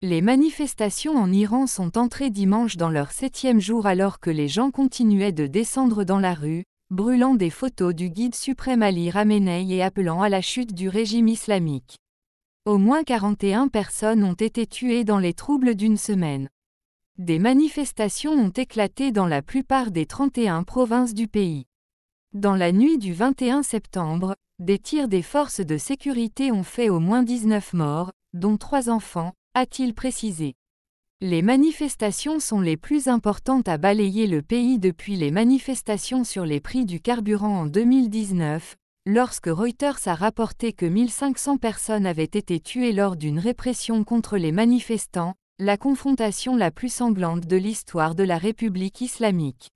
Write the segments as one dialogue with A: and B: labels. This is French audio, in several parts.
A: Les manifestations en Iran sont entrées dimanche dans leur 7e jour alors que les gens continuaient de descendre dans la rue, brûlant des photos du guide suprême Ali Khamenei et appelant à la chute du régime islamique. Au moins 41 personnes ont été tuées dans les troubles d'une semaine. Des manifestations ont éclaté dans la plupart des 31 provinces du pays. Dans la nuit du 21 septembre, des tirs des forces de sécurité ont fait au moins 19 morts, dont 3 enfants, a-t-il précisé. Les manifestations sont les plus importantes à balayer le pays depuis les manifestations sur les prix du carburant en 2019, lorsque Reuters a rapporté que 1500 personnes avaient été tuées lors d'une répression contre les manifestants, la confrontation la plus sanglante de l'histoire de la République islamique.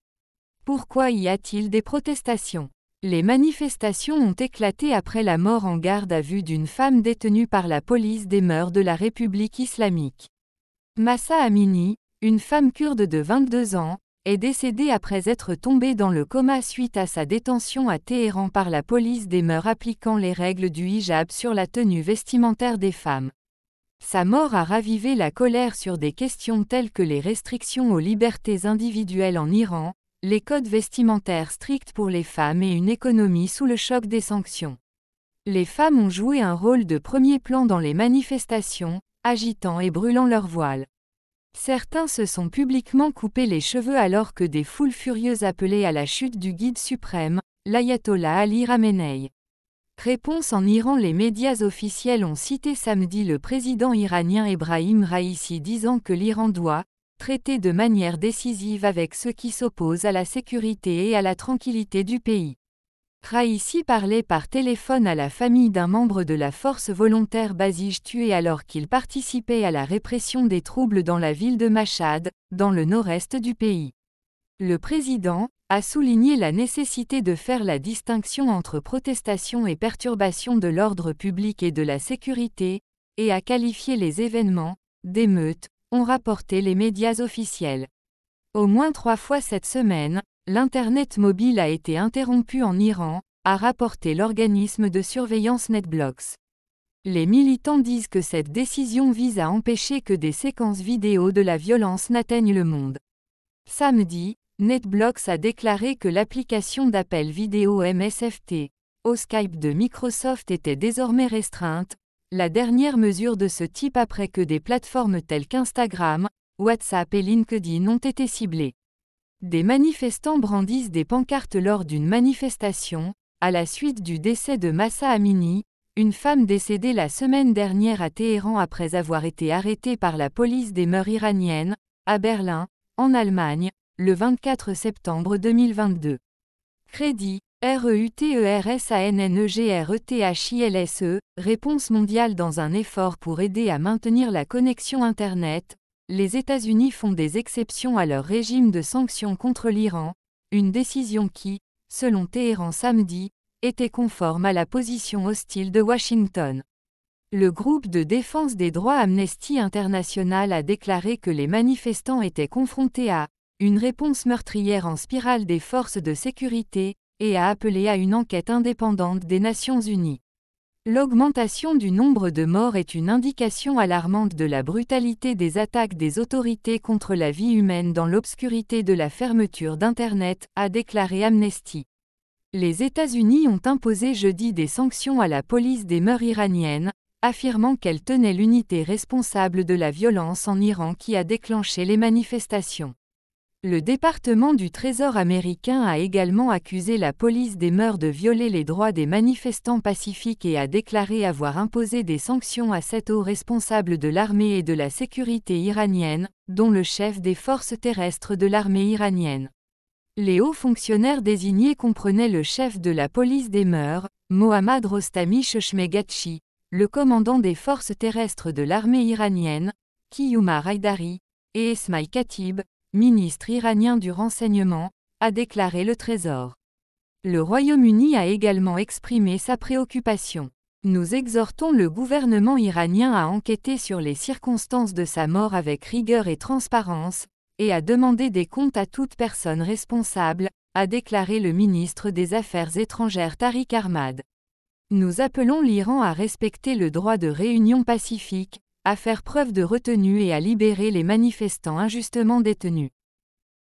A: Pourquoi y a-t-il des protestations ? Les manifestations ont éclaté après la mort en garde à vue d'une femme détenue par la police des mœurs de la République islamique. Mahsa Amini, une femme kurde de 22 ans, est décédée après être tombée dans le coma suite à sa détention à Téhéran par la police des mœurs appliquant les règles du hijab sur la tenue vestimentaire des femmes. Sa mort a ravivé la colère sur des questions telles que les restrictions aux libertés individuelles en Iran, les codes vestimentaires stricts pour les femmes et une économie sous le choc des sanctions. Les femmes ont joué un rôle de premier plan dans les manifestations, agitant et brûlant leurs voiles. Certains se sont publiquement coupés les cheveux alors que des foules furieuses appelaient à la chute du guide suprême, l'ayatollah Ali Khamenei. Réponse en Iran. Les médias officiels ont cité samedi le président iranien Ebrahim Raïssi disant que l'Iran doit traiter de manière décisive avec ceux qui s'opposent à la sécurité et à la tranquillité du pays. Raïssi parlait par téléphone à la famille d'un membre de la force volontaire Basij tué alors qu'il participait à la répression des troubles dans la ville de Mashhad, dans le nord-est du pays. Le président a souligné la nécessité de faire la distinction entre protestation et perturbation de l'ordre public et de la sécurité, et a qualifié les événements d'émeutes, ont rapporté les médias officiels. Au moins 3 fois cette semaine, l'Internet mobile a été interrompu en Iran, a rapporté l'organisme de surveillance NetBlocks. Les militants disent que cette décision vise à empêcher que des séquences vidéo de la violence n'atteignent le monde. Samedi, NetBlocks a déclaré que l'application d'appel vidéo MSFT, au Skype de Microsoft était désormais restreinte, la dernière mesure de ce type après que des plateformes telles qu'Instagram, WhatsApp et LinkedIn ont été ciblées. Des manifestants brandissent des pancartes lors d'une manifestation, à la suite du décès de Mahsa Amini, une femme décédée la semaine dernière à Téhéran après avoir été arrêtée par la police des mœurs iraniennes, à Berlin, en Allemagne, le 24 septembre 2022. Crédit, REUTERSANNEGRETHILSE, réponse mondiale dans un effort pour aider à maintenir la connexion Internet. Les États-Unis font des exceptions à leur régime de sanctions contre l'Iran, une décision qui, selon Téhéran samedi, était conforme à la position hostile de Washington. Le groupe de défense des droits Amnesty International a déclaré que les manifestants étaient confrontés à une réponse meurtrière en spirale des forces de sécurité, et a appelé à une enquête indépendante des Nations Unies. L'augmentation du nombre de morts est une indication alarmante de la brutalité des attaques des autorités contre la vie humaine dans l'obscurité de la fermeture d'Internet, a déclaré Amnesty. Les États-Unis ont imposé jeudi des sanctions à la police des mœurs iraniennes, affirmant qu'elle tenait l'unité responsable de la violence en Iran qui a déclenché les manifestations. Le département du Trésor américain a également accusé la police des mœurs de violer les droits des manifestants pacifiques et a déclaré avoir imposé des sanctions à 7 hauts responsables de l'armée et de la sécurité iranienne, dont le chef des forces terrestres de l'armée iranienne. Les hauts fonctionnaires désignés comprenaient le chef de la police des mœurs, Mohammad Rostami Cheshmegachi, le commandant des forces terrestres de l'armée iranienne, Kiyumar Haïdari, et Esmaïl Khatib, ministre iranien du renseignement, a déclaré le Trésor. Le Royaume-Uni a également exprimé sa préoccupation. Nous exhortons le gouvernement iranien à enquêter sur les circonstances de sa mort avec rigueur et transparence, et à demander des comptes à toute personne responsable, a déclaré le ministre des Affaires étrangères Tariq Ahmad. Nous appelons l'Iran à respecter le droit de réunion pacifique, à faire preuve de retenue et à libérer les manifestants injustement détenus.